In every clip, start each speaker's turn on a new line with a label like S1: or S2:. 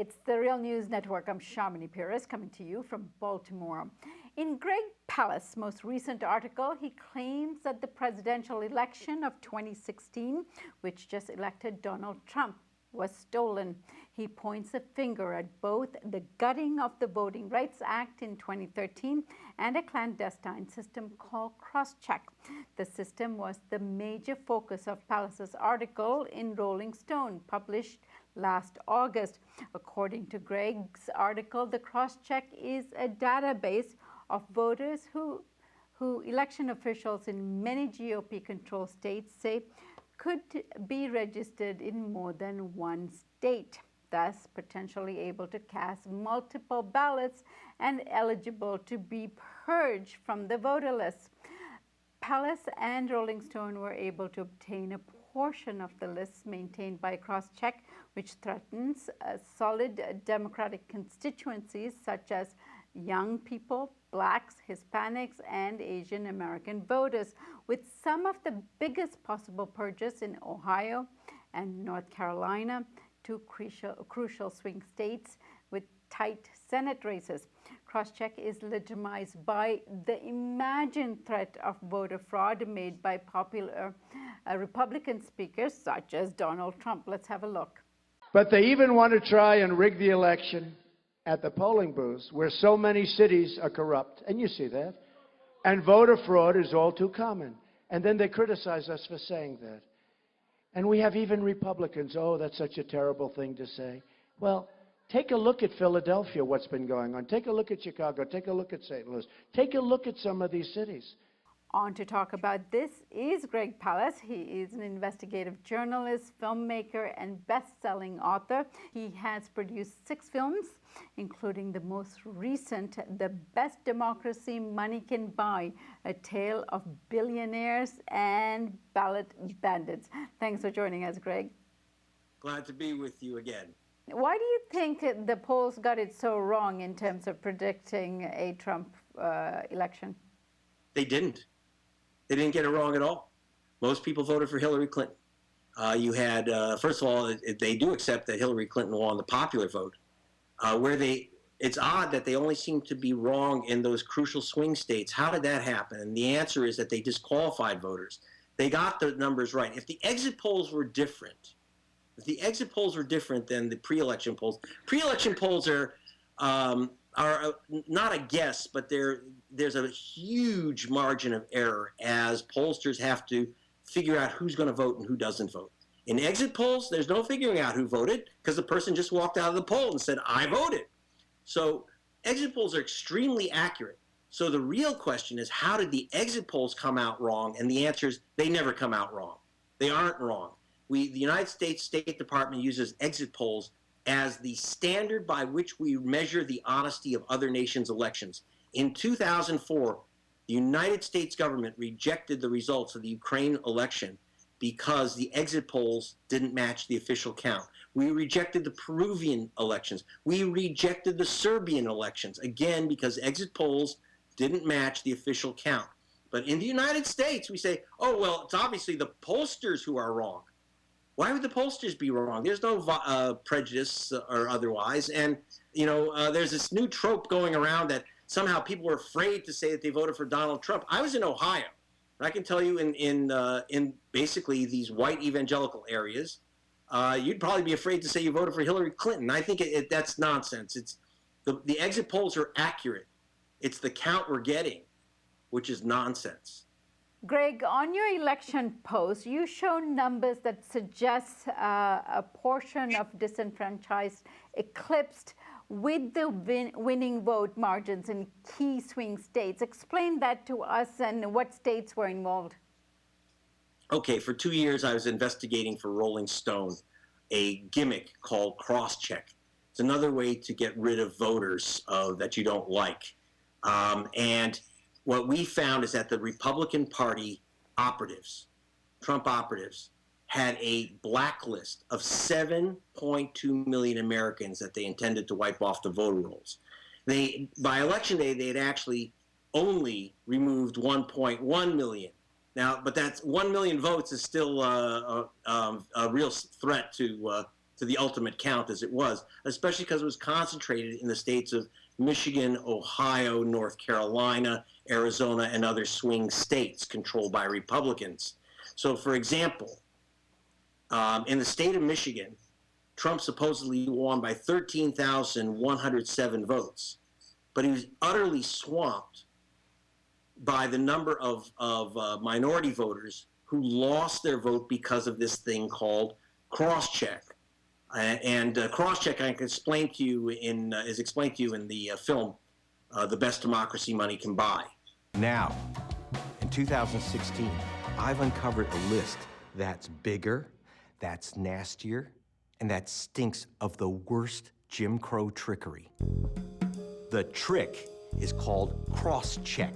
S1: It's the Real News Network. I'm Shamini Pires coming to you from Baltimore. In Greg Palast's most recent article, he claims that the presidential election of 2016, which just elected Donald Trump, was stolen. He points a finger at both the gutting of the Voting Rights Act in 2013 and a clandestine system called Crosscheck. The system was the major focus of Palast's article in Rolling Stone, published last August. According to Greg's article, the Crosscheck is a database of voters who election officials in many GOP-controlled states say could be registered in more than one state, thus potentially able to cast multiple ballots and eligible to be purged from the voter list. Palast and Rolling Stone were able to obtain a portion of the lists maintained by Crosscheck, which threatens solid Democratic constituencies such as young people, Blacks, Hispanics, and Asian American voters, with some of the biggest possible purges in Ohio and North Carolina, two crucial swing states with tight Senate races. Crosscheck is legitimized by the imagined threat of voter fraud made by popular Republican speakers such as Donald Trump. Let's have a look.
S2: But they even want to try and rig the election at the polling booths where so many cities are corrupt, and you see that, and voter fraud is all too common. And then they criticize us for saying that. And we have even Republicans, oh, that's such a terrible thing to say. Well, take a look at Philadelphia, what's been going on. Take a look at Chicago. Take a look at St. Louis. Take a look at some of these cities.
S1: On to talk about this is Greg Palast. He is an investigative journalist, filmmaker, and best-selling author. He has produced 6 films, including the most recent, The Best Democracy Money Can Buy, a tale of billionaires and ballot bandits. Thanks for joining us, Greg.
S3: Glad to be with you again.
S1: Why do you think the polls got it so wrong in terms of predicting a Trump election?
S3: They didn't. They didn't get it wrong at all. Most people voted for Hillary Clinton. You had, first of all, they do accept that Hillary Clinton won the popular vote. It's odd that they only seem to be wrong in those crucial swing states. How did that happen? And the answer is that they disqualified voters. They got the numbers right. If the exit polls were different, than the pre-election polls, pre-election polls are not a guess, but there's a huge margin of error as pollsters have to figure out who's going to vote and who doesn't vote. In exit polls, there's no figuring out who voted because the person just walked out of the poll and said, I voted. So exit polls are extremely accurate. So the real question is, how did the exit polls come out wrong? And the answer is, they never come out wrong. They aren't wrong. The United States State Department uses exit polls as the standard by which we measure the honesty of other nations' elections. In 2004, the United States government rejected the results of the Ukraine election because the exit polls didn't match the official count. We rejected the Peruvian elections. We rejected the Serbian elections, again, because exit polls didn't match the official count. But in the United States, we say, oh, well, it's obviously the pollsters who are wrong. Why would the pollsters be wrong? There's no prejudice or otherwise. And, there's this new trope going around that somehow people are afraid to say that they voted for Donald Trump. I was in Ohio. I can tell you in basically these white evangelical areas, you'd probably be afraid to say you voted for Hillary Clinton. I think that's nonsense. It's the exit polls are accurate. It's the count we're getting, which is nonsense.
S1: Greg, on your election post, you show numbers that suggest a portion of disenfranchised eclipsed with the winning vote margins in key swing states. Explain that to us and what states were involved.
S3: Okay, for 2 years I was investigating for Rolling Stone a gimmick called Crosscheck. It's another way to get rid of voters that you don't like. And what we found is that the Republican Party operatives, Trump operatives, had a blacklist of 7.2 million Americans that they intended to wipe off the voter rolls. By election day, they had actually only removed 1.1 million. Now, but that's 1 million votes is still a real threat to to the ultimate count as it was, especially because it was concentrated in the states of Michigan, Ohio, North Carolina, Arizona, and other swing states controlled by Republicans. So, for example, in the state of Michigan, Trump supposedly won by 13,107 votes, but he was utterly swamped by the number of minority voters who lost their vote because of this thing called cross-check. And cross-check, I can explain to you is explained to you in the film, The Best Democracy Money Can Buy.
S4: Now, in 2016, I've uncovered a list that's bigger, that's nastier, and that stinks of the worst Jim Crow trickery. The trick is called cross-check,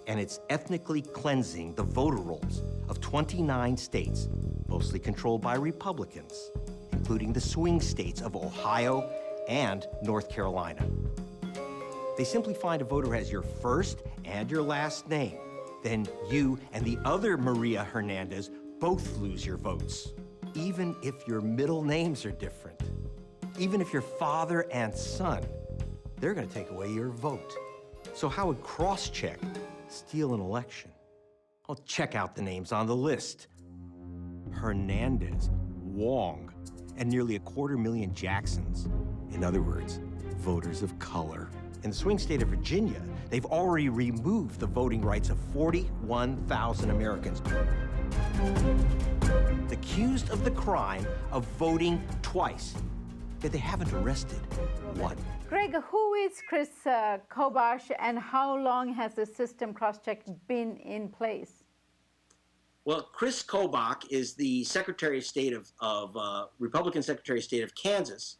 S4: and it's ethnically cleansing the voter rolls of 29 states, mostly controlled by Republicans, including the swing states of Ohio and North Carolina. They simply find a voter who has your first and your last name. Then you and the other Maria Hernandez both lose your votes, even if your middle names are different. Even if you're father and son, they're gonna take away your vote. So how would cross-check steal an election? Well, check out the names on the list. Hernandez, Wong, and nearly 250,000 Jacksons. In other words, voters of color. In the swing state of Virginia, they've already removed the voting rights of 41,000 Americans accused of the crime of voting twice, yet they haven't arrested one.
S1: Greg, who is Chris Kobash, and how long has the system cross-check been in place?
S3: Well, Chris Kobach is the Secretary of State of Republican Secretary of State of Kansas,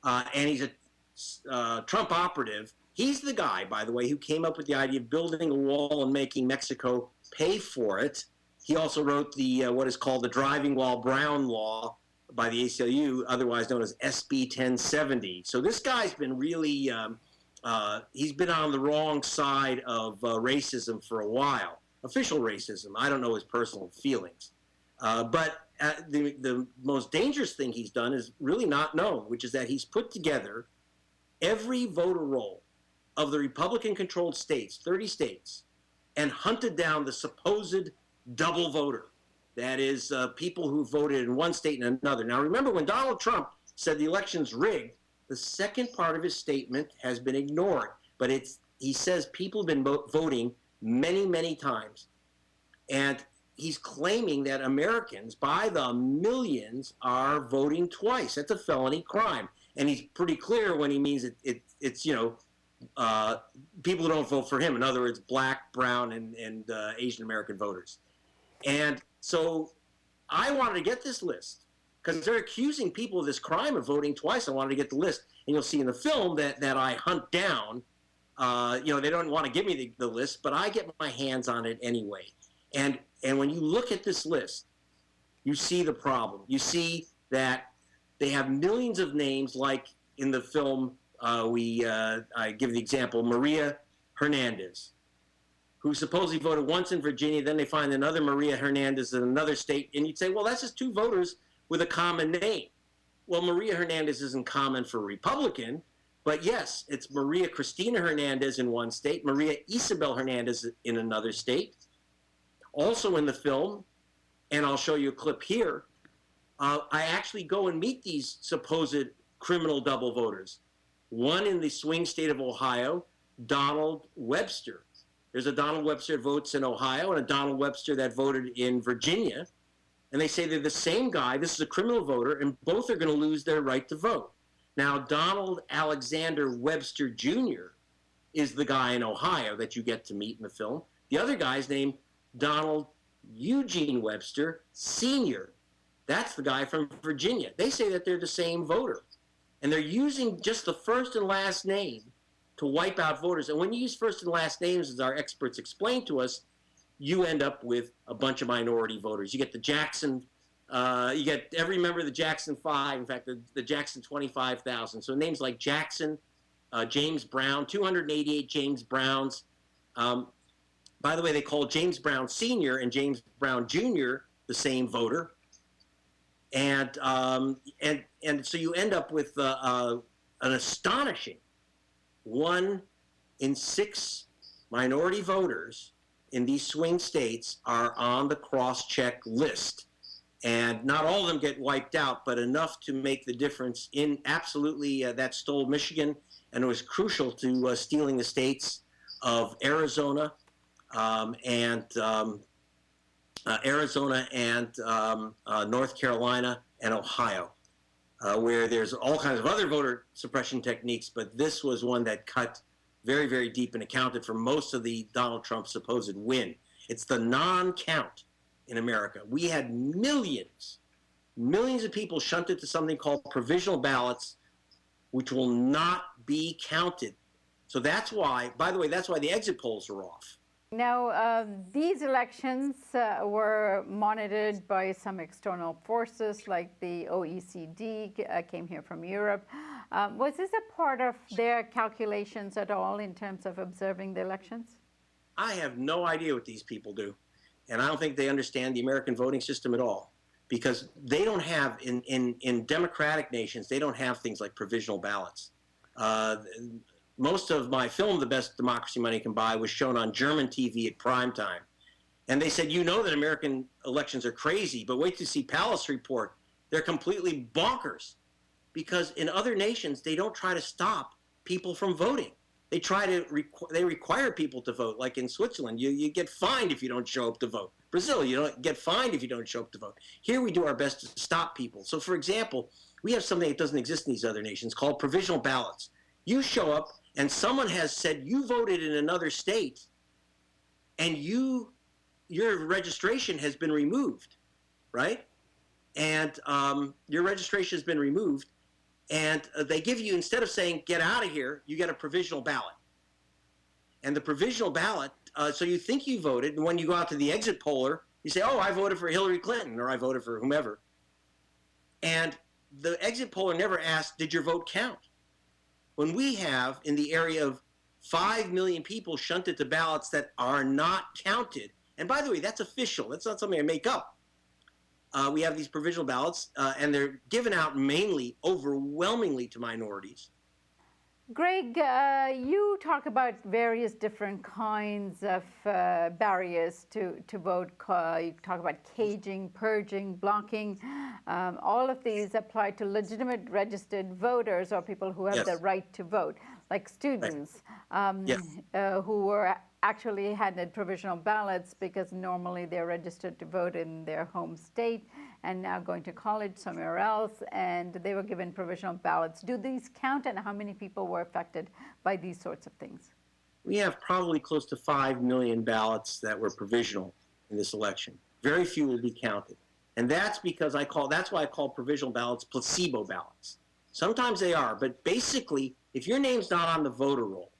S3: and he's a Trump operative. He's the guy, by the way, who came up with the idea of building a wall and making Mexico pay for it. He also wrote the what is called the Driving While Brown Law by the ACLU, otherwise known as SB 1070. So this guy's been really, he's been on the wrong side of racism for a while. Official racism. I don't know his personal feelings. But the most dangerous thing he's done is really not known, which is that he's put together every voter roll of the Republican-controlled states, 30 states, and hunted down the supposed double voter. That is, people who voted in one state and another. Now, remember, when Donald Trump said the election's rigged, the second part of his statement has been ignored. But he says people have been voting many, many times. And he's claiming that Americans, by the millions, are voting twice. That's a felony crime. And he's pretty clear when he means it's people who don't vote for him. In other words, black, brown, and Asian American voters. And so I wanted to get this list because they're accusing people of this crime of voting twice. I wanted to get the list. And you'll see in the film that I hunt down. They don't want to give me the list, but I get my hands on it anyway. And when you look at this list, you see the problem. You see that they have millions of names, like in the film, I give the example, Maria Hernandez, who supposedly voted once in Virginia, then they find another Maria Hernandez in another state, and you'd say, well, that's just two voters with a common name. Well, Maria Hernandez isn't common for Republican, but yes, it's Maria Cristina Hernandez in one state, Maria Isabel Hernandez in another state. Also in the film, and I'll show you a clip here, I actually go and meet these supposed criminal double voters. One in the swing state of Ohio, Donald Webster. There's a Donald Webster that votes in Ohio and a Donald Webster that voted in Virginia. And they say they're the same guy. This is a criminal voter, and both are going to lose their right to vote. Now, Donald Alexander Webster Jr. is the guy in Ohio that you get to meet in the film. The other guy's named Donald Eugene Webster Sr. That's the guy from Virginia. They say that they're the same voter. And they're using just the first and last name to wipe out voters. And when you use first and last names, as our experts explained to us, you end up with a bunch of minority voters. You get the Jackson, you get every member of the Jackson 5, in fact, the Jackson 25,000. So names like Jackson, James Brown, 288 James Browns. By the way, they call James Brown Sr. and James Brown Jr. the same voter. And so you end up with an astonishing 1 in 6 minority voters in these swing states are on the cross-check list. And not all of them get wiped out, but enough to make the difference in absolutely that stole Michigan, and it was crucial to stealing the states of Arizona and North Carolina and Ohio, where there's all kinds of other voter suppression techniques, but this was one that cut very, very deep and accounted for most of the Donald Trump supposed win. It's the non-count in America. We had millions of people shunted to something called provisional ballots, which will not be counted. So that's why, by the way, that's why the exit polls are off.
S1: Now, these elections were monitored by some external forces, like the OECD came here from Europe. Was this a part of their calculations at all in terms of observing the elections?
S3: I have no idea what these people do. And I don't think they understand the American voting system at all, because they don't have, in democratic nations, they don't have things like provisional ballots. Most of my film, The Best Democracy Money Can Buy, was shown on German TV at prime time. And they said, you know that American elections are crazy, but wait to see Palast report. They're completely bonkers, because in other nations, they don't try to stop people from voting. They try to they require people to vote. Like in Switzerland, you get fined if you don't show up to vote. Brazil, you don't get fined if you don't show up to vote. Here we do our best to stop people. So for example, we have something that doesn't exist in these other nations called provisional ballots. You show up and someone has said you voted in another state and your registration has been removed, right? And your registration has been removed. And they give you, instead of saying, get out of here, you get a provisional ballot. And the provisional ballot, so you think you voted, and when you go out to the exit poller, you say, oh, I voted for Hillary Clinton, or I voted for whomever. And the exit poller never asked, did your vote count? When we have, in the area of 5 million people shunted to ballots that are not counted, and by the way, that's official, that's not something I make up. We have these provisional ballots, and they're given out mainly, overwhelmingly, to minorities.
S1: Greg, you talk about various different kinds of barriers to vote. You talk about caging, purging, blocking. All of these apply to legitimate registered voters or people who have the right to vote, like students who were actually handed provisional ballots because normally they're registered to vote in their home state and now going to college somewhere else, and they were given provisional ballots. Do these count, and how many people were affected by these sorts of things?
S3: We have probably close to 5 million ballots that were provisional in this election. Very few will be counted. And that's because that's why I call provisional ballots placebo ballots. Sometimes they are, but basically, if your name's not on the voter roll,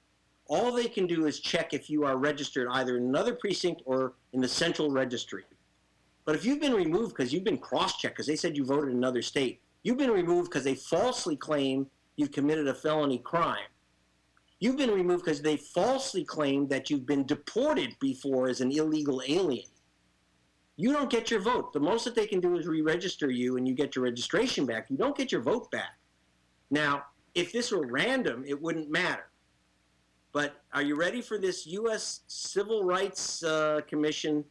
S3: all they can do is check if you are registered either in another precinct or in the central registry. But if you've been removed because you've been cross-checked because they said you voted in another state, you've been removed because they falsely claim you've committed a felony crime. You've been removed because they falsely claim that you've been deported before as an illegal alien. You don't get your vote. The most that they can do is re-register you and you get your registration back. You don't get your vote back. Now, if this were random, it wouldn't matter. But are you ready for this U.S. Civil Rights Commission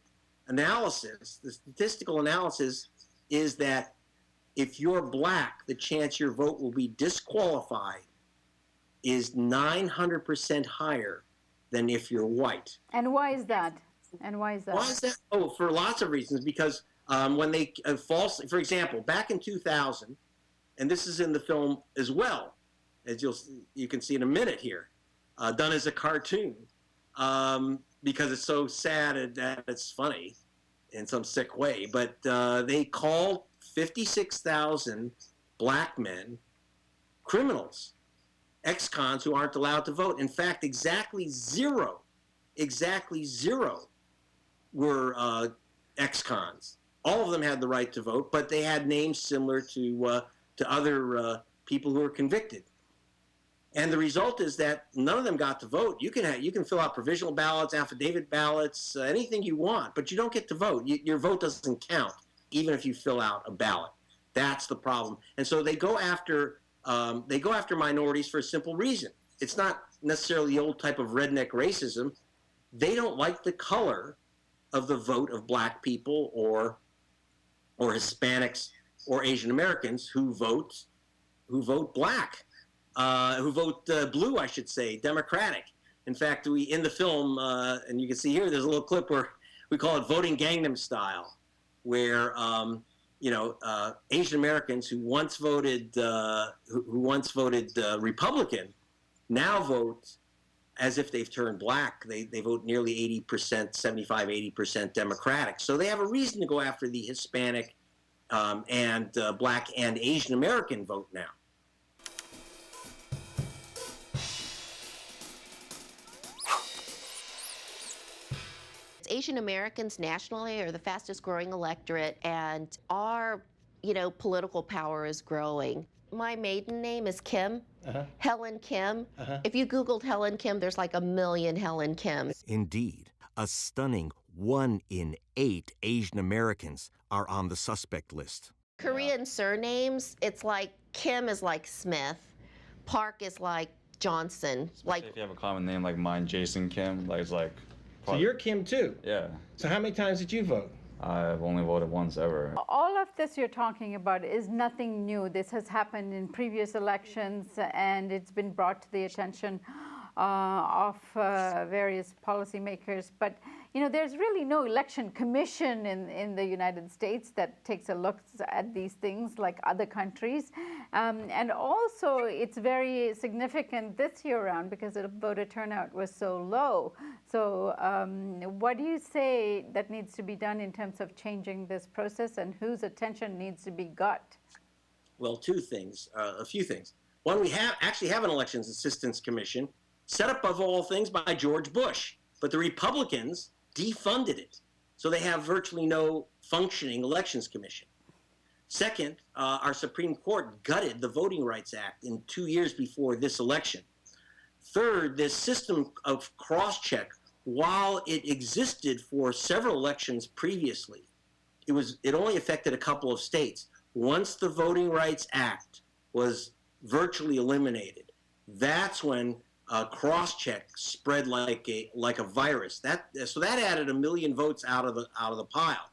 S3: analysis? The statistical analysis is that if you're black, the chance your vote will be disqualified is 900% higher than if you're white.
S1: And why is that? And why is that?
S3: Why is that? Oh, for lots of reasons. Because when they falsely, for example, back in 2000, and this is in the film as well, as you can see in a minute here, done as a cartoon, because it's so sad and that it's funny in some sick way. But they called 56,000 black men criminals, ex-cons who aren't allowed to vote. In fact, exactly zero were ex-cons. All of them had the right to vote, but they had names similar to other people who were convicted. And the result is that none of them got to vote. You can fill out provisional ballots, affidavit ballots, anything you want, but you don't get to vote. Your vote doesn't count, even if you fill out a ballot. That's the problem. And so they go after minorities for a simple reason. It's not necessarily the old type of redneck racism. They don't like the color of the vote of black people or Hispanics or Asian Americans who vote black, who vote blue, I should say, Democratic. In fact, in the film, and you can see here, there's a little clip where we call it voting Gangnam Style, where Asian Americans who once voted Republican now vote as if they've turned black. They vote nearly 80%, 75, 80% Democratic. So they have a reason to go after the Hispanic and black and Asian American vote now.
S5: Asian Americans nationally are the fastest growing electorate, and our, political power is growing. My maiden name is Kim, Helen Kim. If you Googled Helen Kim, there's like 1 million Helen Kims.
S4: Indeed, a stunning 1 in 8 Asian Americans are on the suspect list.
S5: Korean surnames, it's like Kim is like Smith, Park is like Johnson. Like
S6: if you have a common name like mine, Jason Kim, like it's like.
S7: So you're Kim too?
S6: Yeah.
S7: So how many times did you vote?
S6: I've only voted once ever.
S1: All of this you're talking about is nothing new. This has happened in previous elections, and it's been brought to the attention of various policymakers. But there's really no election commission in the United States that takes a look at these things like other countries. And also, it's very significant this year around because the voter turnout was so low. So what do you say that needs to be done in terms of changing this process, and whose attention needs to be got?
S3: Well, a few things. One, we actually have an Elections Assistance Commission set up, of all things, by George Bush. But the Republicans defunded it. So they have virtually no functioning Elections Commission. Second, our Supreme Court gutted the Voting Rights Act in 2 years before this election. Third, this system of cross-check, while it existed for several elections previously, it only affected a couple of states. Once the Voting Rights Act was virtually eliminated, that's when cross-check spread like a virus. So that added 1 million votes out of the pile.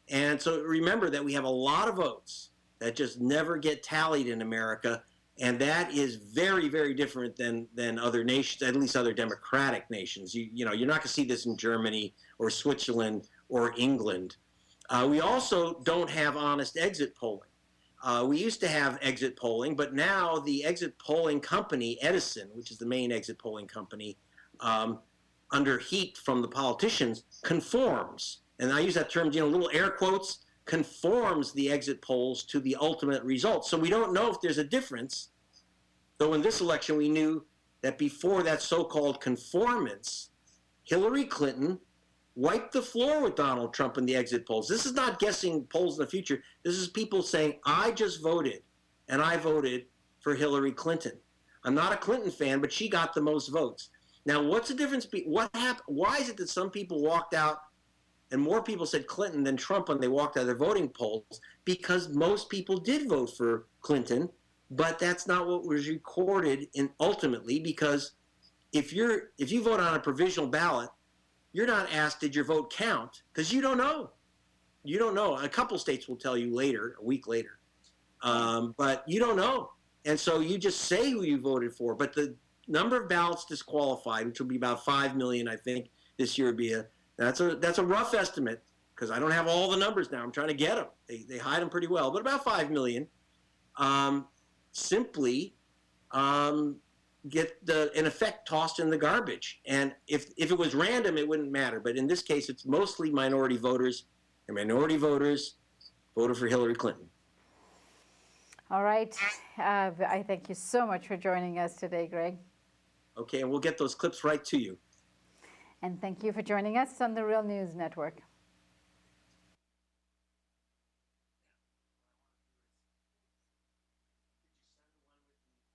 S3: And so remember that we have a lot of votes that just never get tallied in America, and that is very, very different than other nations, at least other democratic nations. You're not going to see this in Germany or Switzerland or England. We also don't have honest exit polling. We used to have exit polling, but now the exit polling company, Edison, which is the main exit polling company, under heat from the politicians, conforms. And I use that term, little air quotes, conforms the exit polls to the ultimate result. So we don't know if there's a difference, though in this election we knew that before that so-called conformance, Hillary Clinton wiped the floor with Donald Trump in the exit polls. This is not guessing polls in the future. This is people saying, I just voted, and I voted for Hillary Clinton. I'm not a Clinton fan, but she got the most votes. Now, what's the difference? What happened? Why is it that some people walked out and more people said Clinton than Trump when they walked out of their voting polls? Because most people did vote for Clinton, but that's not what was recorded ultimately, because if you vote on a provisional ballot, you're not asked, did your vote count? Because you don't know. You don't know. A couple states will tell you later, a week later. But you don't know. And so you just say who you voted for. But the number of ballots disqualified, which will be about 5 million, I think, this year, that's a rough estimate, because I don't have all the numbers now. I'm trying to get them. They hide them pretty well. But about 5 million simply get in effect tossed in the garbage. And if it was random, it wouldn't matter. But in this case, it's mostly minority voters, and minority voters voted for Hillary Clinton.
S1: All right. I thank you so much for joining us today, Greg.
S3: Okay, and we'll get those clips right to you.
S1: And thank you for joining us on the Real News Network.